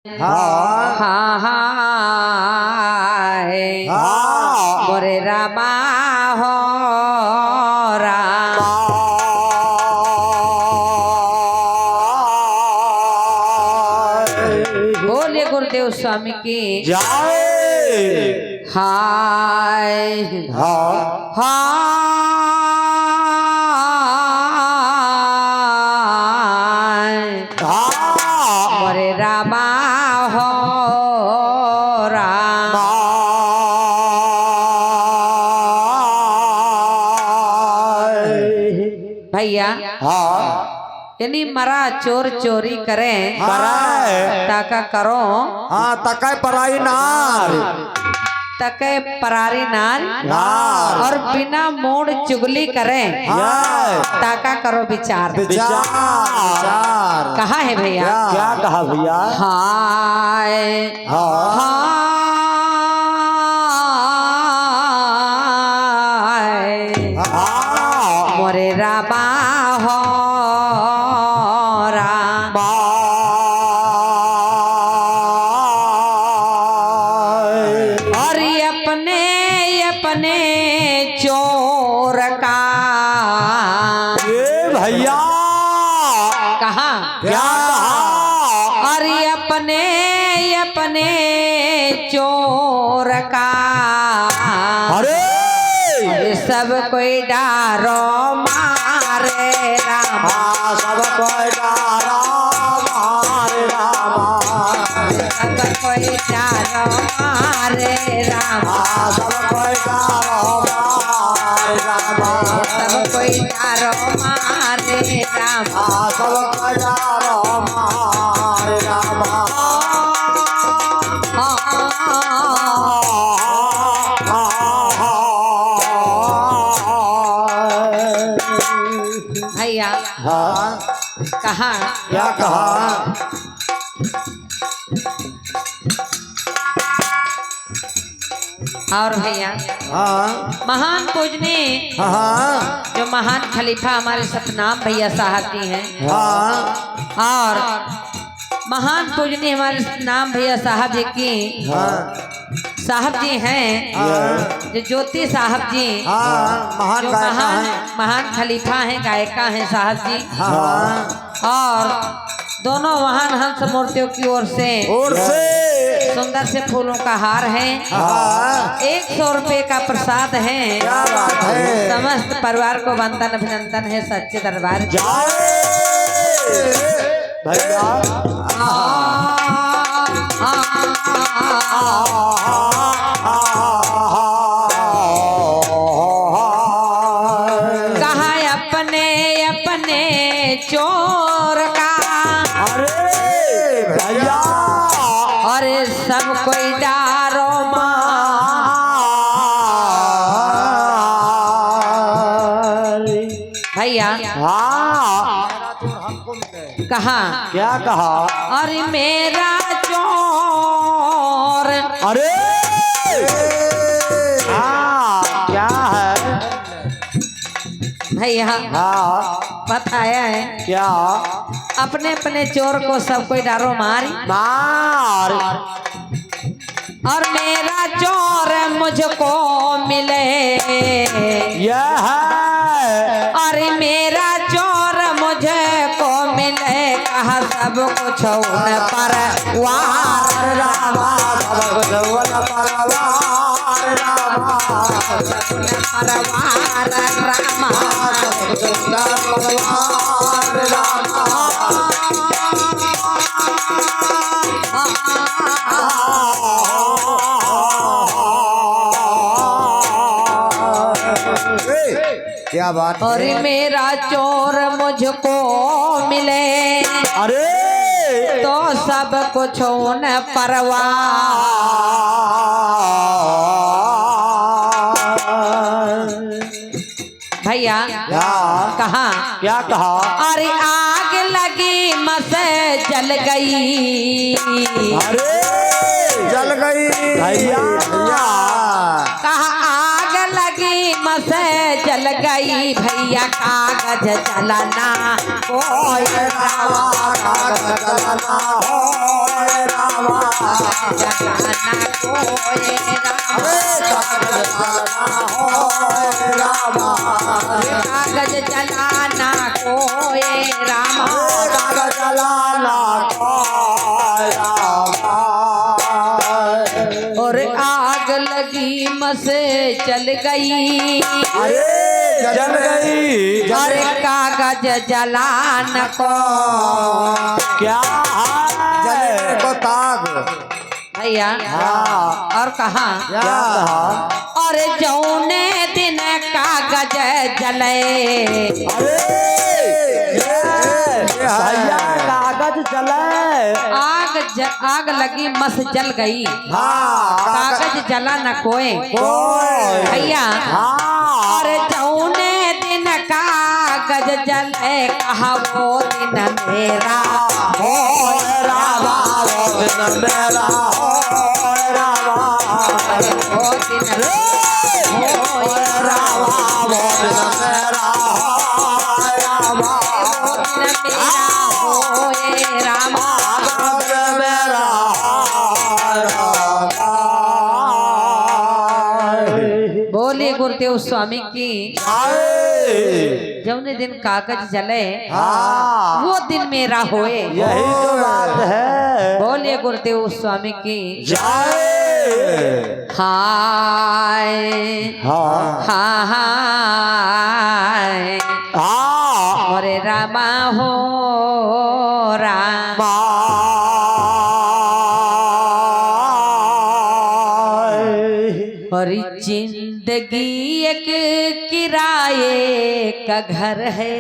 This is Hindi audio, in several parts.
हाँ हाँ हाँ मोरे रामा हो राम। बोलिए गुरुदेव स्वामी की जय। हाय हाँ हाय मोरे रामा हो राम। भैया यानी मरा चोर चोरी करें ताका करो तकै पराई नार तके परारी नार और बिना मोड़ चुगली करें ताका करो विचार। कहा है भैया? क्या कहा भैया? हाय हाय मोरे रामा हो राम। और अपने चोर का ये भैया कहा क्या कहा? और अपने चोर का अरे सब कोई डारो मारे राम। सब कोई डारो मारे राम। सब कोई डारो मारे राम। सब कोई डारो मारे राम। सब कोई डारो मारे राम। सब कोई डारो मारे राम। भैया कहा क्या कहा? और भैया महान पूजनीय जो महान खलीफा हमारे सतनाम भैया साहब जी हैं और महान पूजनीय हमारे सतनाम भैया साहब जी की साहब जी हैं जो ज्योति साहब जी जो महान खलीफा हैं गायिका हैं साहब जी और दोनों महान हंस मूर्तियों की ओर से सुंदर से फूलों का हार है। 100 रुपये का प्रसाद है। समस्त परिवार को वंदन अभिनंदन है सच्चे दरबार कहा अपने चोर का और सब कोई डारो भैया कहा क्या कहा? और मेरा चोर अरे क्या है भैया बताया है क्या? अपने अपने चोर को सब कोई डारो मार और मेरा चोर मुझको मिले यह और मेरा चोर मुझको मिले कहा सब कुछ उन पर वार रामा। क्या बात? और मेरा चोर मुझको मिले अरे तो सब कुछ उन परवार। भैया कहा क्या कहा? अरे आग लगी मसे जल गई। अरे जल गई भैया। कहा आग लगी मसे जल गई भैया कागज जलाना कोई कागज जलाना हो राम। जलाना कोई रामा कागज जलाना कोई रामा और आग लगी मस जल गई जल गई अरे कागज जलाना को क्या जलने को ताग भैया और कहा क्या कहा और जौने दिन कागज जले भैया कागज जले आग लगी मस जल गई कागज जला न कोई भैया और जौने दिन कागज जले कहा वो दिन मेरा हो रामा वो दिन मेरा हो रामा वो दिन हो रामा वो दिन मेरा हो रामा वो दिन मेरा होए रामा वो दिन मेरा बोले गुरुदेव स्वामी की आए जौने दिन कागज जले हाँ वो दिन मेरा होए यही तो बात है बोले गुरुदेव स्वामी की जाए हाय हाँ हाय हाँ और रामा हो राम और जिंदगी एक किराए का घर है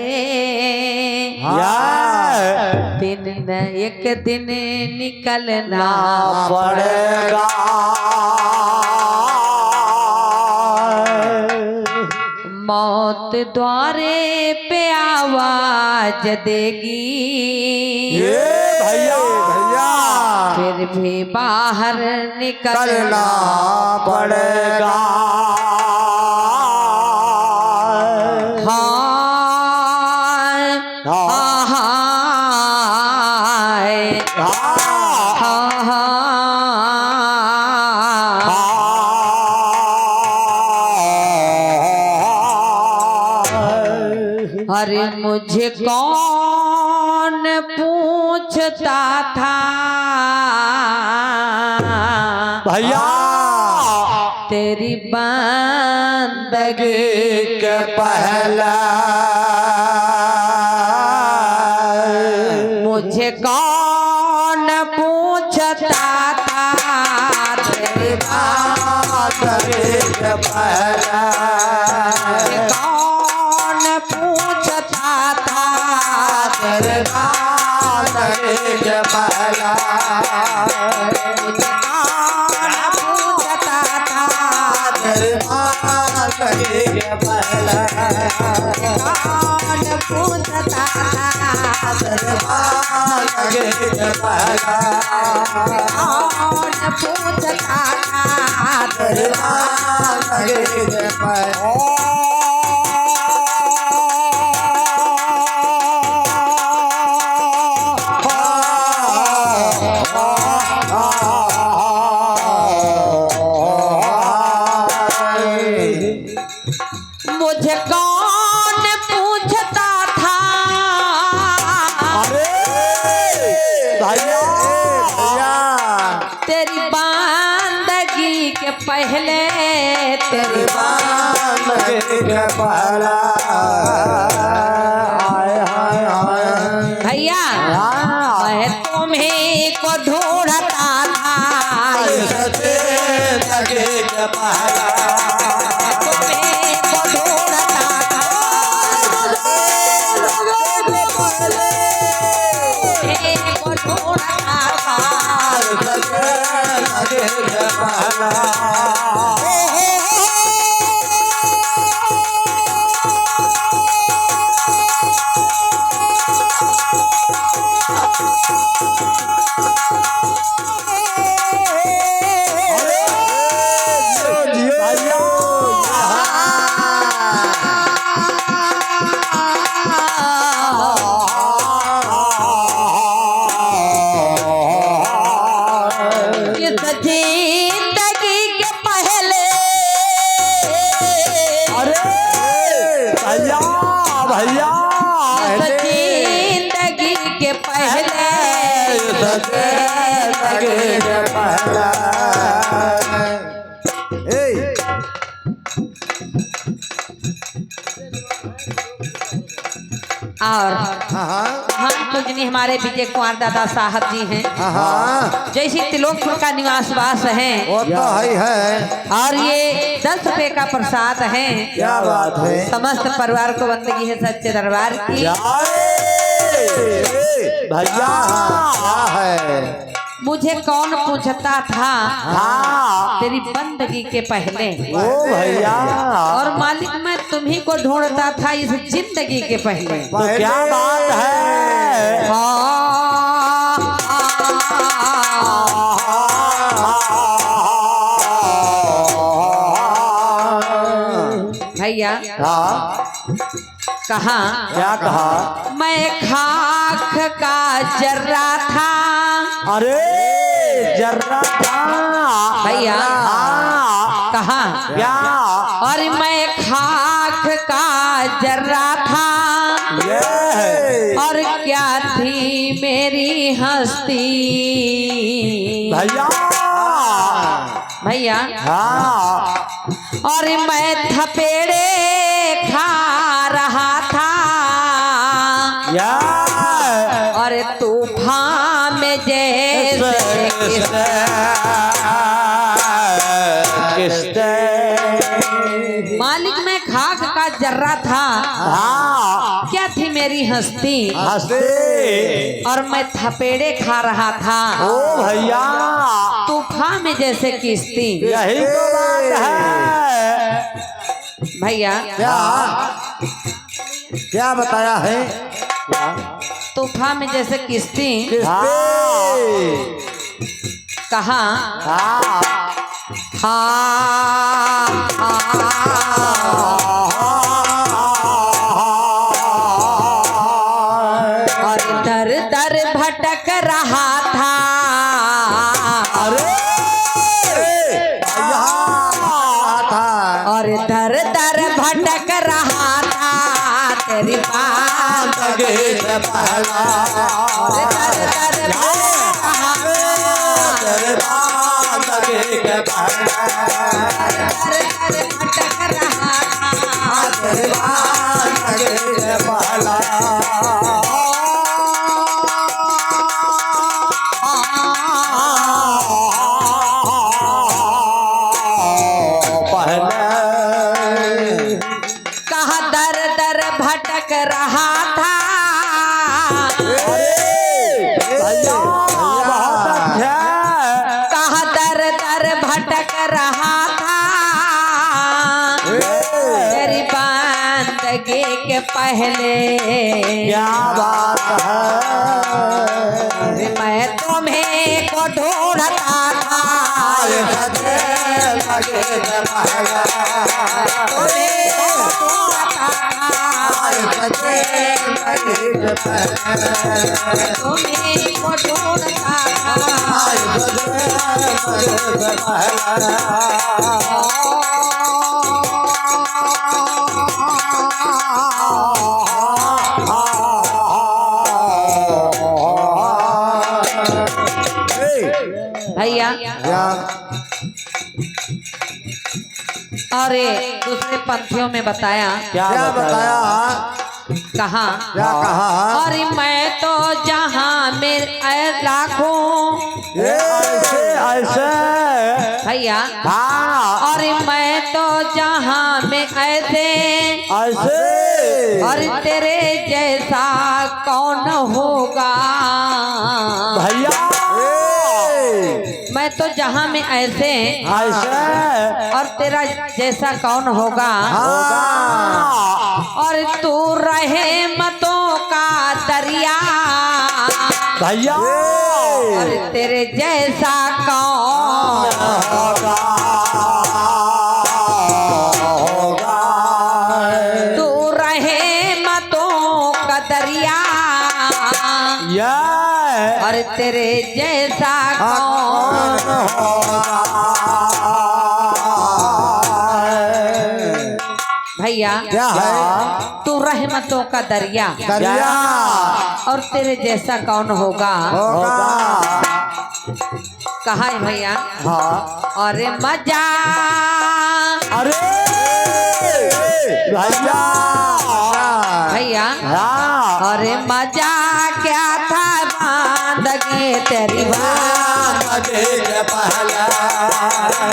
दिन न एक दिन निकलना पड़ेगा मौत द्वारे पे आवाज देगी ये भैया भैया फिर भी बाहर निकलना करना पड़ेगा हाय हाय अरे मुझे कौन पूछता था भैया तेरी बंदगी के पहला मुझे कौन पूछता था तेरी बंदगी के पहला मुझे कौन पूछता था तेरी बंदगी के पहला मुझे कौन पूछता था बंदगी के पहला कौन पूछता था बंदगी के पहला कौन पूछता था बंदगी के पहला मुझे कौन पूछता था भैया तेरी बंदगी के पहले तेरी बंदगी के पहला भैया मैं तुम्हें को ढूंढता था जिंदगी के पहला तुम्हें को ढूंढता था को ढूंढता था जिंदगी के पहला जिंदगी के पहले अरे भैया भैया जिंदगी के पहले जिंदगी के पहला और हाँ महान पूजनीय हमारे विजय कुमार दादा साहब जी हैं, हाँ जैसे त्रिलोकपुर का निवासवास है वो तो है और ये 10 रुपए का प्रसाद है। क्या बात है समस्त परिवार को बंदगी है सच्चे दरबार की। भैया क्या है मुझे कौन पूछता था हाँ तेरी बंदगी के पहले, ओ भैया और मालिक मैं तुम्ही को ढूंढता था इस जिंदगी के पहले। तो क्या बात है भैया हाँ कहा क्या कहा मैं खाक का जर्रा था। अरे जर्रा था भैया कहा क्या और मैं खाक का जर्रा था ये और क्या थी मेरी हस्ती। भैया भैया हाँ और मैं थपेड़े खा रहा था या और तूफान में जैसे मालिक मैं खाक का जर्रा था, हाँ क्या थी मेरी हस्ती हंसते और मैं थपेड़े खा रहा था ओ भैया तूफान में जैसे किश्ती। यही तो बात है भैया क्या क्या बताया है तूफान में जैसे किश्ती किसपे कहा हाँ और दर दर भटक रहा था अरे यहाँ था और दर दर भटक रहा था तेरी बात लगे से पहला और दर दर भटक रहा था लगे के पहला दर दर भटक रहा था लगे के पहला पहले कहा दर दर भटक रहा था भैया बहुत अच्छा कहा दर दर भटक रहा था तेरी बंदगी के पहले। क्या बात है मैं तुम्हें को ढूंढता था लगे के पहला तुम्हें को ढूंढता था लगे के पहला तुम्हें को ढूंढता था भैया। और ये दूसरे पंथियों में बताया क्या बताया कहा क्या कहा और मैं तो जहाँ मेरे लाखों ऐसे ऐसे भैया हाँ और मैं तो जहाँ में ऐसे ऐसे और तेरे जैसा कौन होगा। भैया मैं तो जहाँ में ऐसे ऐसे और तेरा जैसा कौन होगा। हाँ और तू रहे मतों का दरिया भैया और तेरे जैसा कौन होगा होगा तू रहे मतों का दरिया ये और तेरे जैसा कौन होगा क्या है तू रहमतों का दरिया दरिया और तेरे जैसा कौन होगा। होगा। कहा है भैया हाँ अरे मजा अरे भैया भैया हाँ अरे मजा क्या था बांधगे तेरी बात के पहला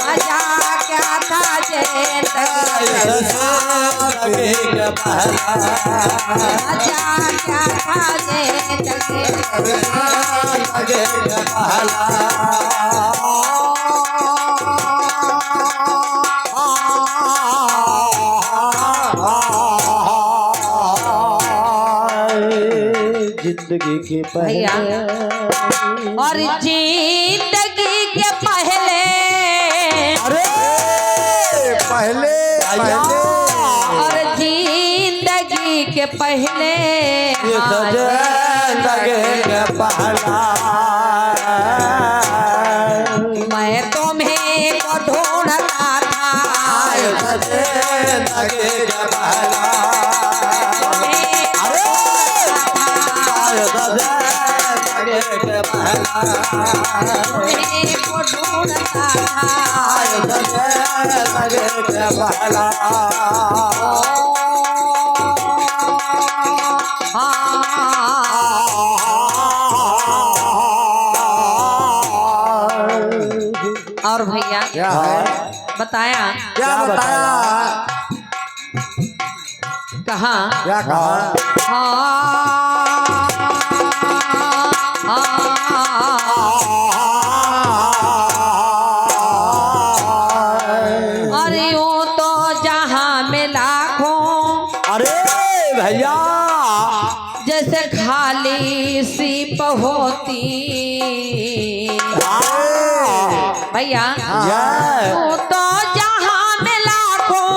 मजा क्या था जिंदगी के पहला मजा क्या था जिंदगी के पहला जिंदगी के भैया और जिंदगी के पहले अरे पहले पहले और जिंदगी के पहले ये सजे लगे के पहला मैं तुम्हें को ढूंढता था ये सजे लगे के पहला अरे ये सजे लगे के पहला तुम्हें को ढूंढता था ये सजे लगे के पहला और भैया क्या है बताया क्या बताया कहा क्या कहा अरे वो तो जहाँ में लाखों अरे भैया जैसे खाली सीप होती भैया ये वो तो जहाँ में लाखों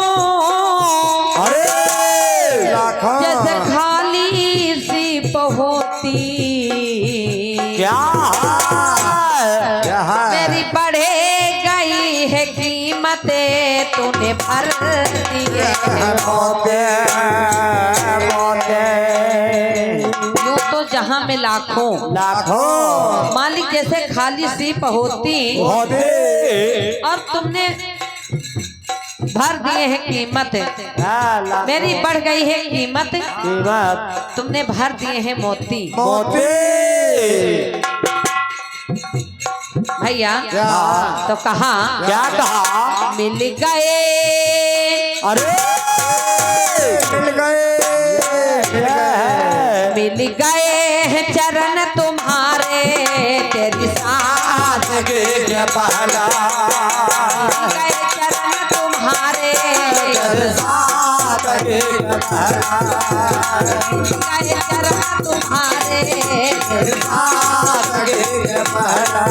अरे लाखों जैसे खाली सीप होती क्या है क्या है मेरी बढ़े गई है कीमतें तूने भर दी है मोते मोते यूं तो जहाँ में लाखों लाखों मालिक जैसे खाली सीप होती होते और तुमने भर दिए हैं कीमत मेरी बढ़ गई है कीमत कीमत तुमने भर दिए हैं मोती मोते भैया क्या तो कहा क्या कहा मिल गए अरे मिल गए मिल गए हैं चरण तुम्हारे तेरी साथ के पहला मिल गए चरण तुम्हारे साथ के पहला मिल गए चरण तुम्हारे साथ के पहला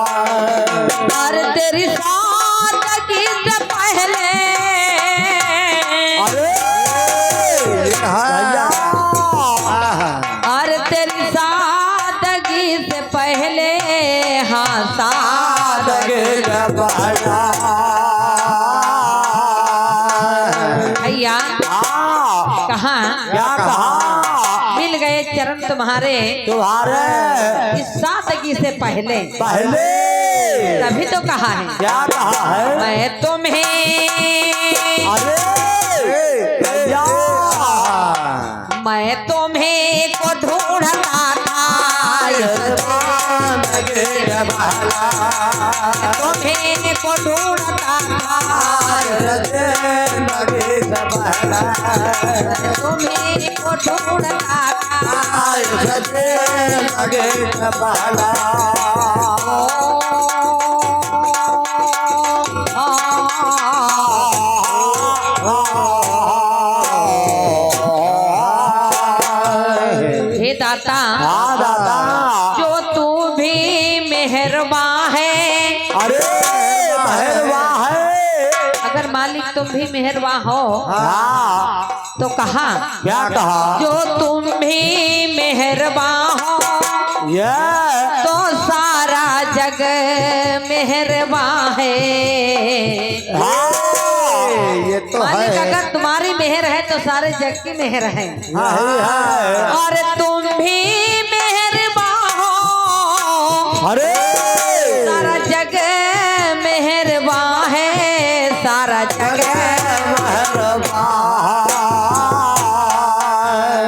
और तेरी सादगी से पहले अरे भैया और तेरी सादगी से पहले हाँ के पहला भैया कहा क्या कहा मिल गए चरण तुम्हारे तुम्हारे इस सादगी से पहले पहले तभी तो कहा है क्या कहा है मैं तुम्हें अरे भैया मैं तुम्हें को ढूंढता था तुम्हें को ढूंढता था तुम्हें को ढूंढता हे दाता हाँ दादा जो तू भी मेहरबान है अरे मेहरबान है अगर मालिक तुम भी मेहरबान हो हाँ तो कहा क्या कहा जो तुम भी मेहरबान हो ये तो सारा जग मेहरबान है। ये तो मालिक है। अगर तुम्हारी मेहर है तो सारे जग की मेहर है। और तुम भी मेहरबान हो, अरे सारा जग मेहरबान है, सारा जग।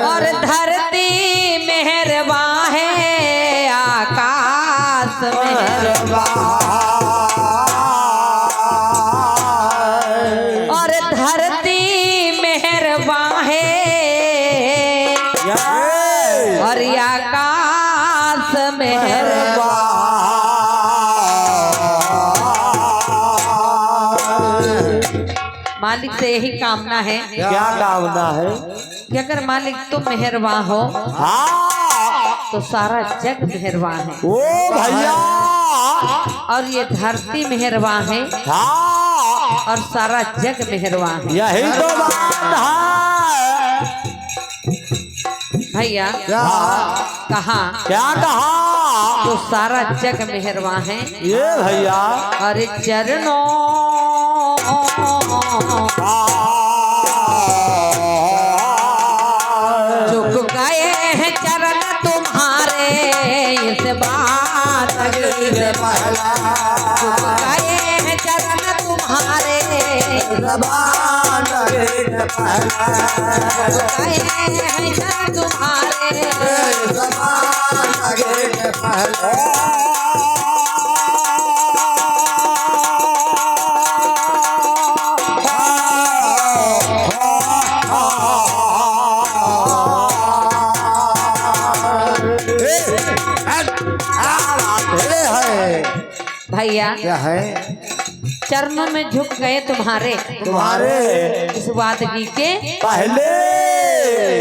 और धरती मेहरबान है, आकाश मेहरबान, और धरती मेहरबान है, और ये आकाश मेहरबान। मालिक से यही कामना है क्या कामना है? कि अगर मालिक तुम मेहरबान हो हाँ तो सारा जग मेहरबान है, ओ भैया, और ये धरती मेहरबान है, हाँ और सारा जग मेहरबान है। यही तो बात है भैया हाँ। कहा क्या कहा? तो सारा जग मेहरबान है, ये भैया और चरणों झुक गए हैं चरण तुम्हारे, इस बात झुक गए हैं चरण तुम्हारे, गए हैं चरण तुम्हारे। भैया क्या है? चरणों में झुक गए तुम्हारे, तुम्हारे इस वादगी के पहले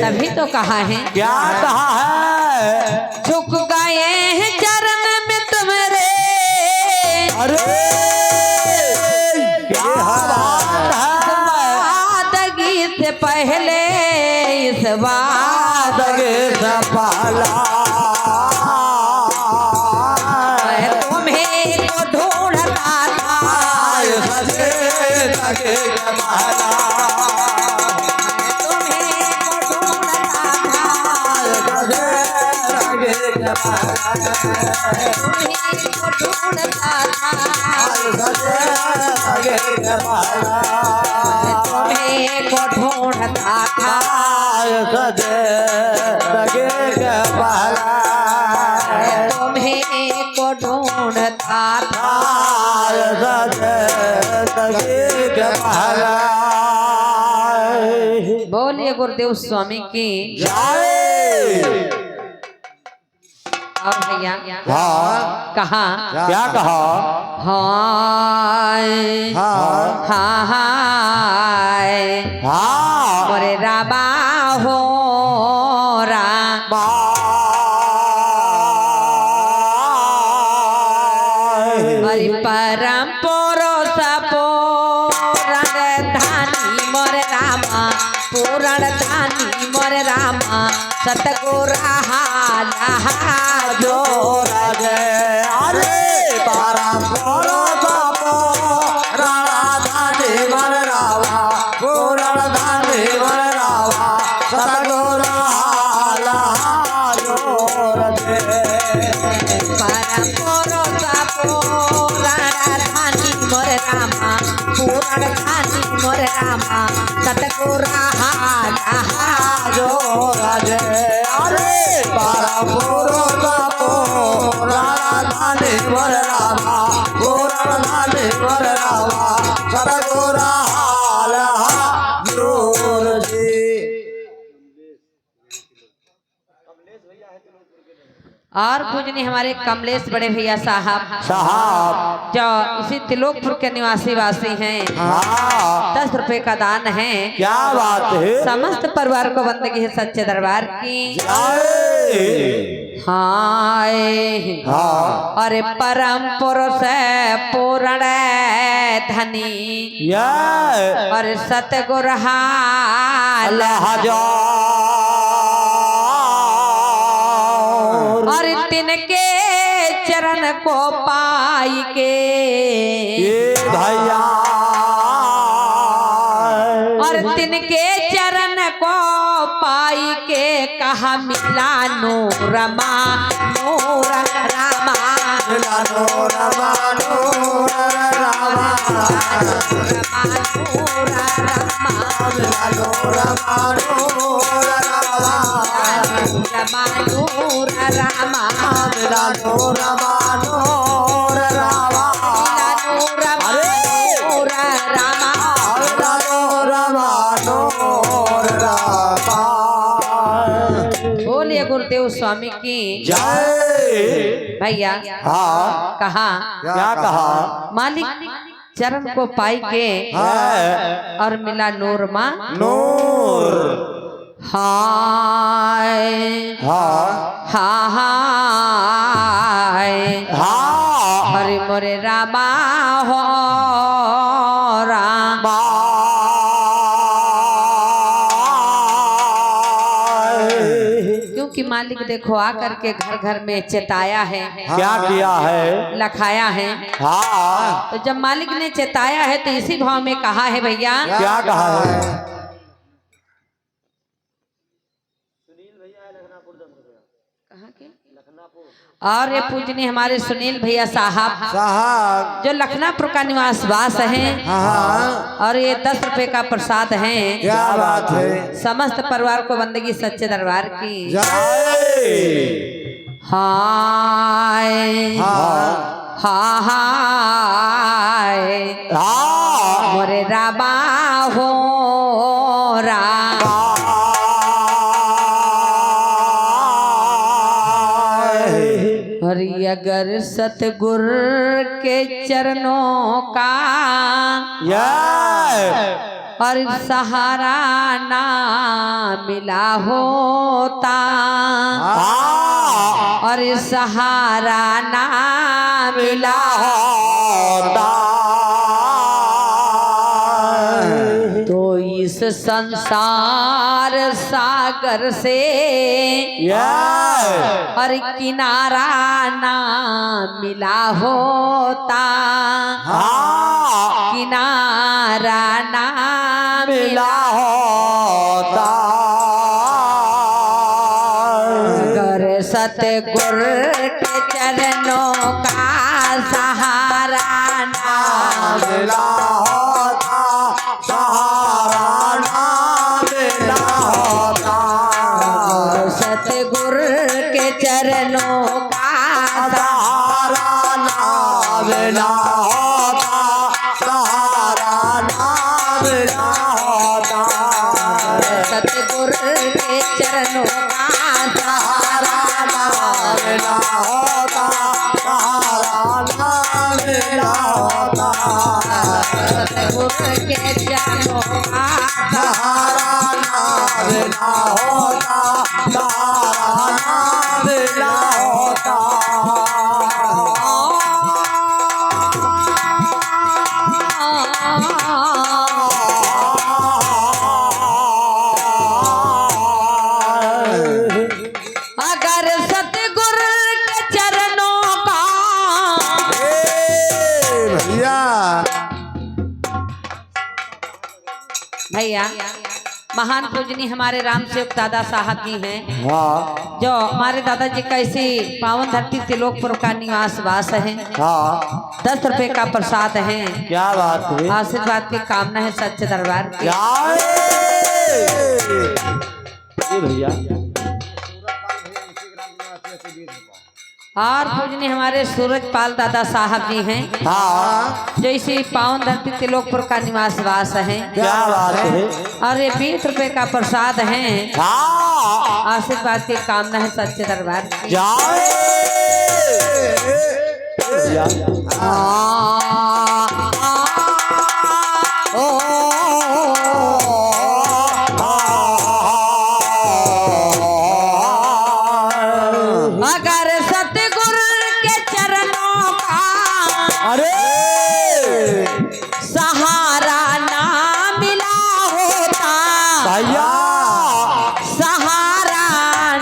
तभी तो कहा है। क्या कहा है? झुक गए हैं चरण में तुम्हारे, अरे क्या बात है? वादगी से पहले इस वादगी से पहला मैं तुम्हें तो ढूंढता था, तुम्हें को ढूंढता था, तुम्हें को ढूंढता था। बोलिए गुरुदेव स्वामी की। और भैया कहा क्या कहा? हाय हाय हाँ मोरे राबा हो हरि परम पुरुष पूरण धानी मोर रामा, पूरण धानी मोर रामा, सतगुरु जो राजे अरे परम राधानी मन रावा, पूरण धानी मन रावा, सतगुरु जो राजे परम पुरुष पूरण धानी मोर रामा, पूरण धानी मोर रामा, सतगुरु जो राजे अरे परम राधानी मन रावा, पूरण धानी मन रावा, सतगुरु और पूजनी हमारे कमलेश बड़े भैया साहब जो इसी तिलोकपुर के निवासी वासी हैं। 10 रुपए का दान है। क्या बात है? समस्त परिवार को बंदगी है सच्चे दरबार की। हाय अरे परम पुरुष पूर्ण धनी और सतगुरु अल्लाह जो और तिनके चरण को पाई के ये भैया और तिनके चरण को पाई के कहा मिला नूर रमा नूर रामा मिला नूर रमा नूर रामा नूर रामा मिला नूर रमा नूर रामा रमा नूर रामा मिला नूर रमा नूर रामा नूर रामा मिला नूर रमा नूर रामा। बोलिए गुरुदेव स्वामी की जय। भैया हाँ कहा क्या कहा? मालिक चरण को पाई के है और मिला नूर माँ नूर। हाय हाँ हाय हाँ हरे मोरे रामा हो राम क्योंकि मालिक देखो आकर के घर घर में चेताया है क्या किया है? लखाया है। हाँ तो जब मालिक ने चेताया है तो इसी भाव में कहा है भैया क्या कहा है? और ये पूजनीय हमारे सुनील भैया साहब साहब जो लखनापुर का निवास वास है हाँ और ये 10 रुपए का प्रसाद है। क्या बात है? समस्त परिवार को बंदगी सच्चे दरबार की जय। हाय हाँ हाय हाँ मोरे रामा हो राम हरि अगर सतगुर के चरणों का और सहारा ना मिला होता और सहारा ना मिला होता तो इस संसार सागर से और किनारा ना मिला होता किनारा ना मिला होता अगर सतगुर के चरणों का सहारा ना मिला होता सहारा ना मिला होता सतगुर के चरणों का सहारा ना मिला होता सहारा ना मिला होता सतगुर के चरणों का सहारा ना मिला होता सहारा ना मिला होता सतगुर के चरणों का सहारा ना मिला होता सहारा ना मिला होता अगर सतगुर के चरणों का भैया भैया महान पूजनी हमारे राम सेवक दादा साहब जी हैं हाँ जो हमारे दादाजी का इसी पावन धरती त्रिलोकपुर का निवास वास है। हाँ 10 रुपए का प्रसाद है। क्या बात है? आशीर्वाद की कामना है सच्चे दरबार की। ये भैया और पूजनी हमारे सूरजपाल दादा साहब जी हैं हाँ जो इसी पावन धरती त्रिलोकपुर का निवास वास है। क्या बात है? और ये 20 रुपए का प्रसाद है। हाँ आशीर्वाद की कामना है सच्चे दरबार की। भैया अगर सतगुर के चरणों का अरे सहारा ना मिला होता भैया सहारा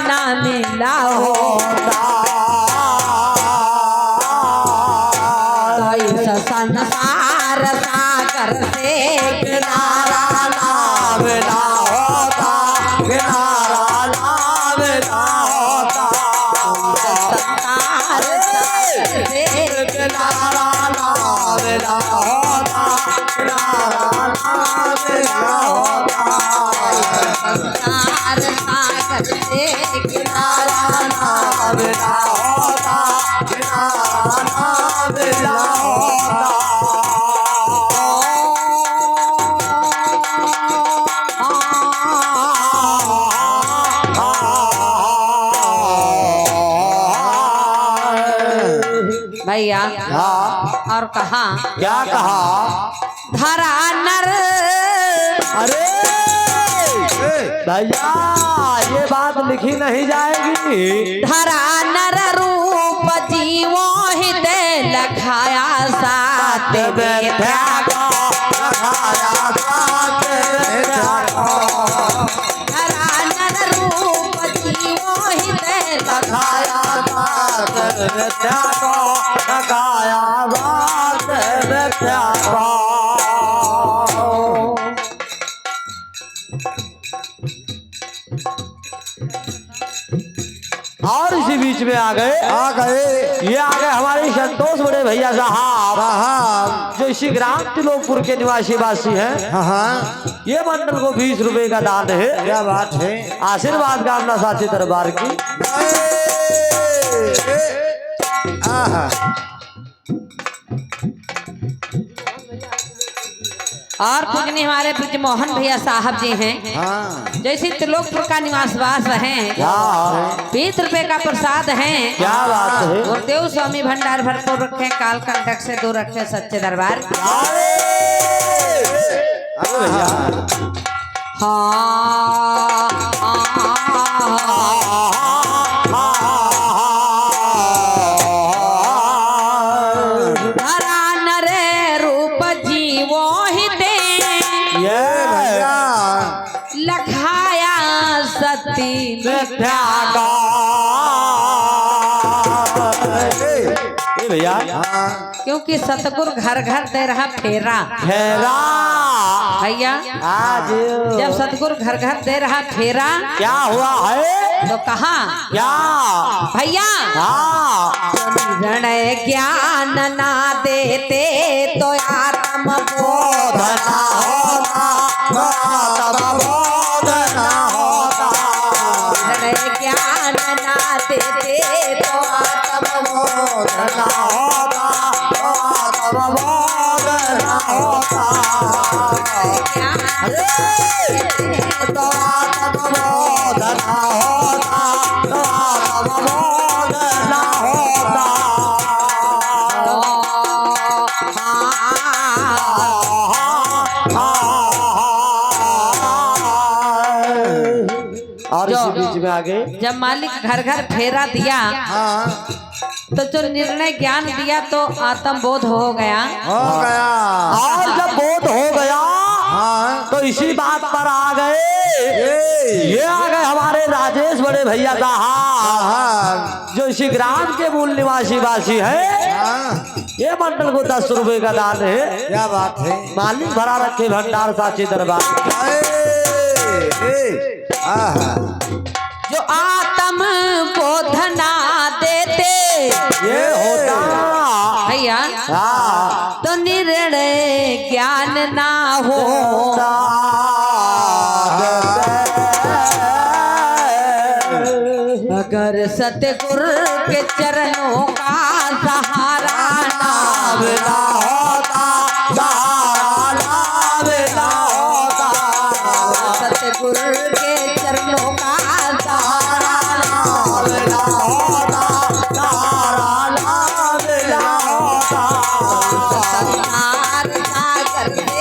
ना मिला होता बिना होता किनारा ना बिना होता संसार सागर से किनारा ना बिना होता किनारा ना बिना होता भैया हाँ और कहा क्या कहा धरा नर अरे भैया ये बात लिखी नहीं जाएगी। धरा नर रूप जीवो हित लखाया सात बेटा धरा नर रूप जीवो हित लखाया और इसी बीच में आ गए ये आ गए हमारे संतोष बड़े भैया साहब जो इसी ग्राम त्रिलोकपुर के निवासी वासी हैं। हाँ ये मंडल को 20 रुपए का दान है। क्या बात है आशीर्वाद कामना साचे दरबार की। आहा और पूजनी हमारे ब्रजमोहन भैया साहब जी हैं हाँ जैसे त्रिलोकपुर का निवासवास हैं। 20 रुपए का प्रसाद है। क्या बात है। गुरुदेव स्वामी भंडार भरपूर रखे काल कंटक से दूर रखे सच्चे दरबार। धरा नरे रूप जीवो हिते लखाया सती भैया क्योंकि सतगुरु घर घर दे रहा फेरा फेरा भैया। आज जब सतगुरु घर घर दे रहा फेरा क्या हुआ है तो कहा क्या भैया निर्णय ज्ञान ना देते तो आत्म बोध ना होता। निर्णय ज्ञान ना देते तो आत्म बोध ना और इसी बीच में आगे जब मालिक घर घर फेरा दिया तो जो निर्णय ज्ञान दिया तो आत्म बोध हो गया। और जब बोध हो गया तो इसी बात पर आ गए ये आ गए हमारे राजेश बड़े भैया साहब जो इसी ग्राम के मूल निवासी वासी है। ये मंडल को 10 रुपए का दान है। क्या बात है मालिक भरा रखे भंडार साचे दरबार। जो आत्म बोधना देते ये होता भैया तो निर्णय ज्ञान ना होता। अगर सतगुरु के चरणों का सहारा ना होता सतगुरु के चरणों का सहारा संसार सागर से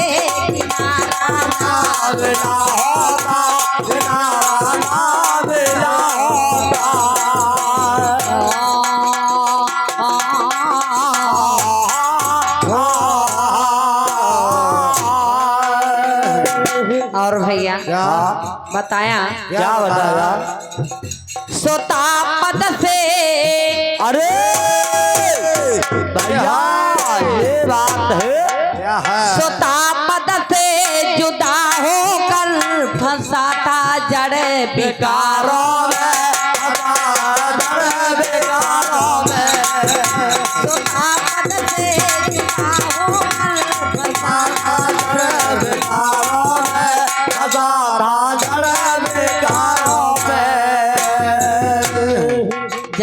और भैया बताया क्या बताया सोता पद से अरे भैया ये बात है सोता पद से जुदा होकर फंसा था जड़ विकारों में सोता पद से जुदा होकर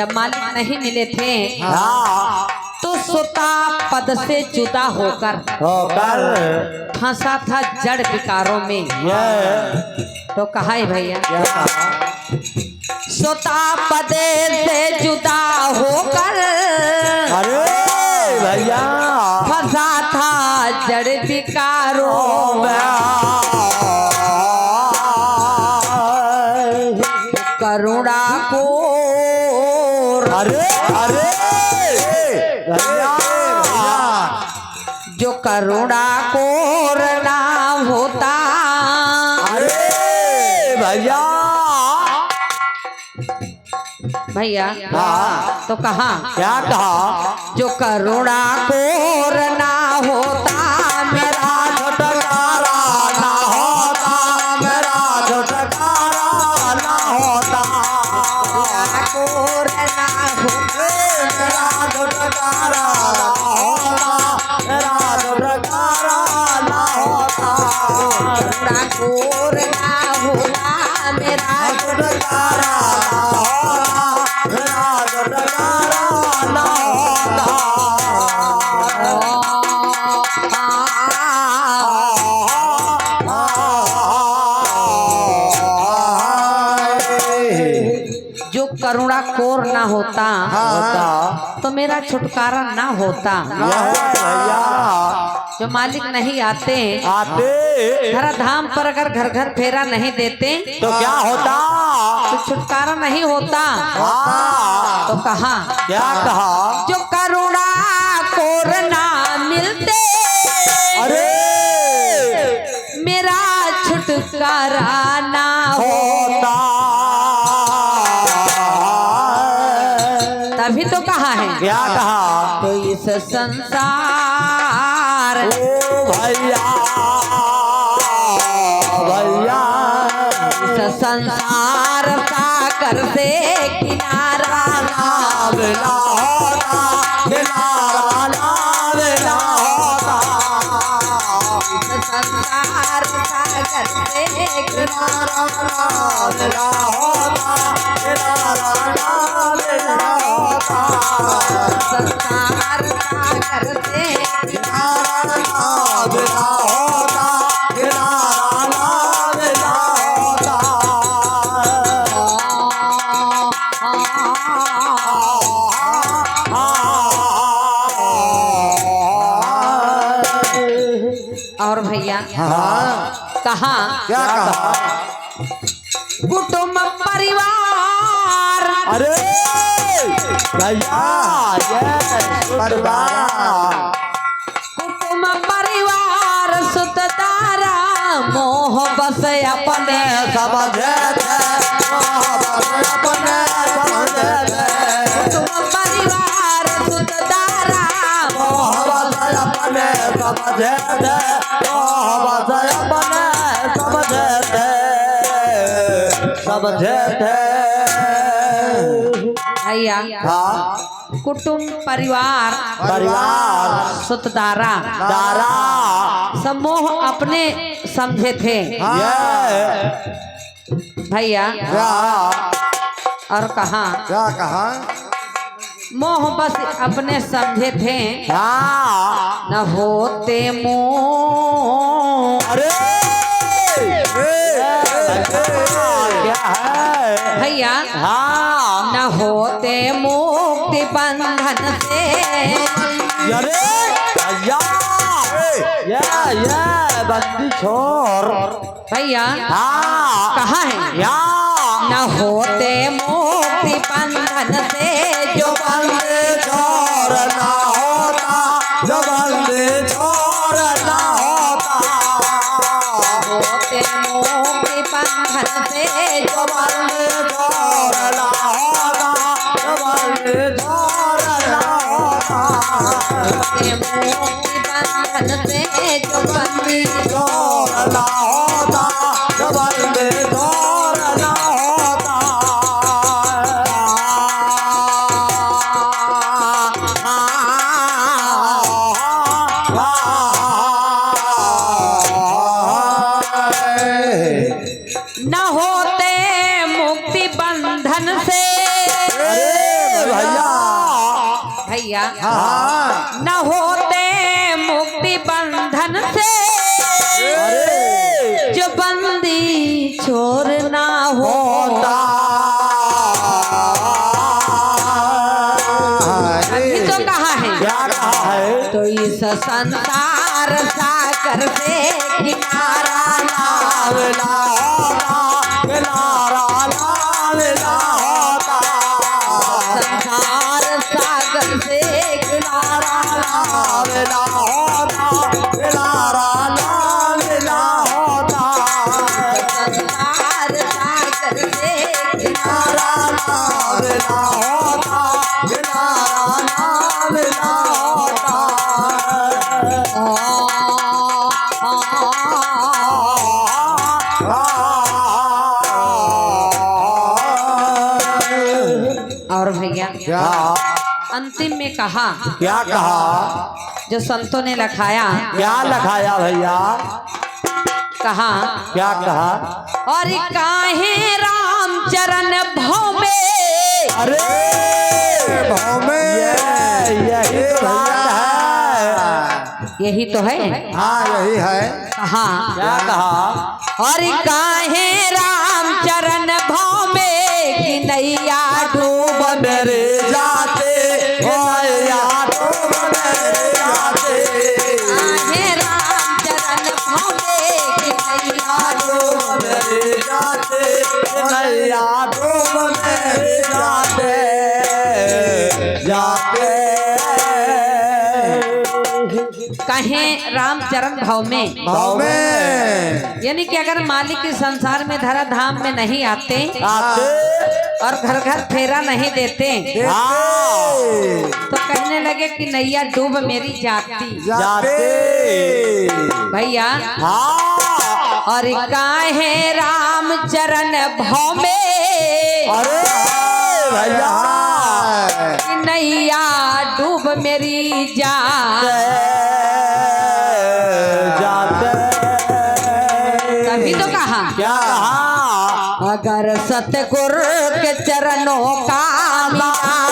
जब मालिक नहीं मिले थे हाँ तो सुता पद से जुदा होकर फंसा था जड़ विकारों में। तो कहा है भैया सुता पदे से जुदा होकर अरे भैया फंसा था जड़ विकारों में। करुणा को अरे अरे भैया जो करुणा को ना होता अरे भैया भैया हाँ तो कहा क्या कहा जो करुणा को ना होता मेरा छुटकारा ना होता मेरा छुटकारा ना होता कोर ना होता मेरा छुटकारा ना होता मेरा छुटकारा ना होता करुणा कोर ना होता मेरा छुटकारा ना होता मेरा छुटकारा ना होता जो करुणा कोर ना होता तो मेरा छुटकारा ना होता। भैया जो मालिक नहीं आते आते धरा धाम पर अगर घर घर फेरा नहीं देते तो क्या होता तो छुटकारा नहीं होता। हाँ तो कहा क्या कहा जो करुणा कोर ना मिलते अरे मेरा छुटकारा ना होता तभी तो कहा है क्या कहा तो इस संसार ओ भैया भैया इस संसार सागर से किनारा ना मिला होता किनारा ना मिला होता इस संसार सागर से किनारा मिला होता किनारा ना मिला होता संसार सागर से किनारा ना मिला होता किनारा ना मिला होता और भैया हाँ कहा क्या कहा कुटुंब परिवार अरे भैया परिवार कुटुंब परिवार सुतदारा मोह बस अपने समझे थे अपने समझे थे कुटुंब परिवार सुतदारा मोहब्बत अपने समझे थे मोहब्बत अपने समझे थे समझे थे भैया हाँ कुटुंब परिवार परिवार सुतदारा दारा समूह अपने समझे थे ये भैया क्या और कहा क्या कहा मोह बस अपने समझे थे हाँ न होते मोह अरे क्या है भैया हाँ न होते मुक्ति बंधन से अरे या बंदी छोर भैया हाँ कहा है या न होते मुक्ति बंधन से जो बंदी छोर ना होता जो बंदी छोर ना होता होते मुक्ति बंधन से जो बंदी छोर ना होता जो बंदी छोर ना होता होते मुक्ति बंधन से जो बंदी छोर ना होता जो बंदी छोर ना होता न होते मुक्ति बंधन से भैया हाँ न होते मुक्ति बंधन से जो बंदी छोर ना होता। अभी तो कहा है क्या कहा है? तो इस संसार सागर से किनारा लावेला होता, किनारा लावेला होता। संसार सागर से किनारा लावेला होता, किनारा लावेला होता। संसार सागर से किनारा लावेला होता, किनारा लावेला होता। और भैया क्या अंतिम में कहा क्या कहा? जो संतों ने लखाया क्या लखाया भैया? कहा क्या कहा? और काहे राम चरण भव में। अरे भाव में यही तो बात है। यही तो है। हाँ यही है। कहा क्या कहा? और काहे राम चरण भव में कि नैया डूब मेरे जाते नैया डूब मेरे जाते। काहे राम चरण भव में कि नैया डूब मेरे जाते नैया डूब मेरे जाते जाते। कहें राम चरण भाव में, भाव में यानी कि अगर मालिक के संसार में धरा धाम में नहीं आते आते और घर घर फेरा नहीं देते हाँ तो कहने लगे कि नैया डूब मेरी जाती। जाते भैया हाँ। और काहे राम चरण भाव में अरे भैया कि नैया डूब मेरी जाती। जाते तभी तो कहा क्या कहा? अगर सतगुरु के चरणों का मिला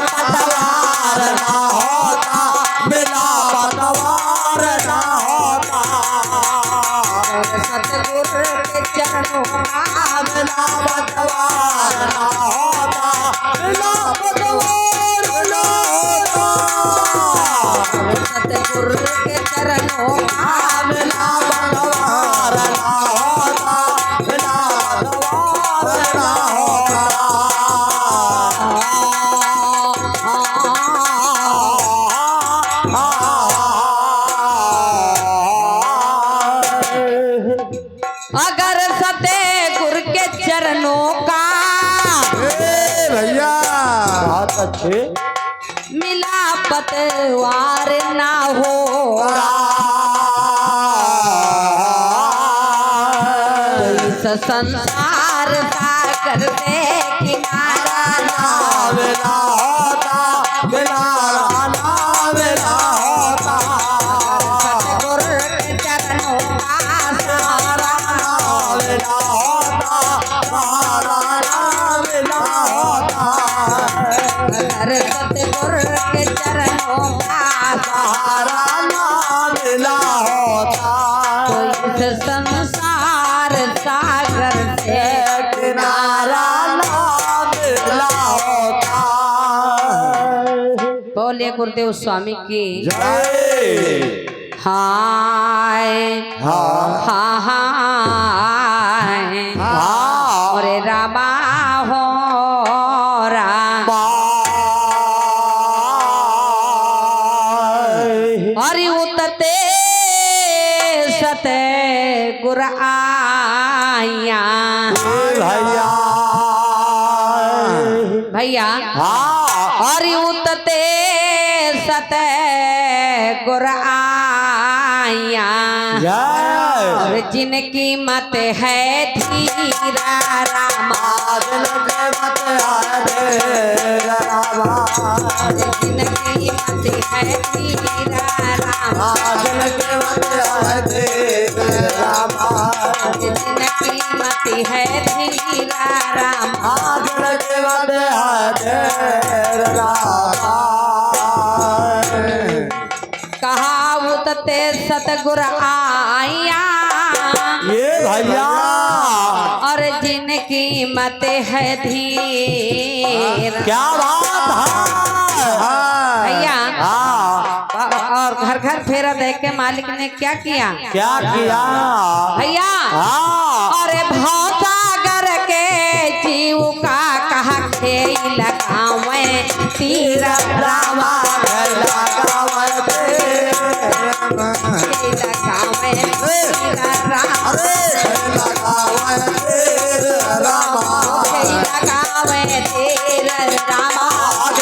पतवार ना होता बिना पतवार ना होता। अगर सतगुरु के चरणों का बिना पतवार ना होता बिना पतवार ना होता। सतगुरु के चरणों का बिना पतवार ना होता बिना पतवार ना होता। अगर सतगुरु के चरणों का भैया बहुत अच्छे मिला पतवार ना हो इस संसार सागर से किनारा ना बिना होता किनारा ना बिना होता। सतगुरु के चरणों का सहारा बिना होता सहारा ना बिना होता। अगर सतगुरु के चरणों का सहारा ना बिना होता। तो इस संसार सागर से किनारा ना बिना होता। बोले गुरुदेव स्वामी की जय हाय हाँ हाय हाँ और रामा हो राम और उतते सते गुर आया भैया भैया हाँ और उतते सते गुर आया जय और जिनकी मत है धीरा रामा आदिल के मत आए रामा। जिनकी मत है धीरा रामा आदिल के मत आए रामा। जिनकी मत है धीरा रामा आदिल के मत आए रामा। जुगते सतगुर आया ये भैया और जिनकी मत है धीर। क्या बात है भैया हाँ और घर घर फेरा देख के मालिक ने क्या किया भैया हाँ अरे भौसागर के जीव का कहा खेल लगावे तीर रामा लगावे तीर रामा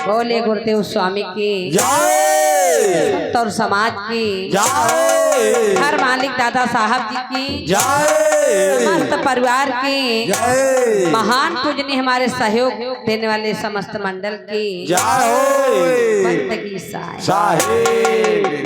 बोले गुरुदेव स्वामी की जय और समाज की जय हर मालिक दादा साहब जी की जय समस्त परिवार की जय महान पूजनीय हमारे सहयोग देने वाले समस्त मंडल की जय बंदगी साय साहेब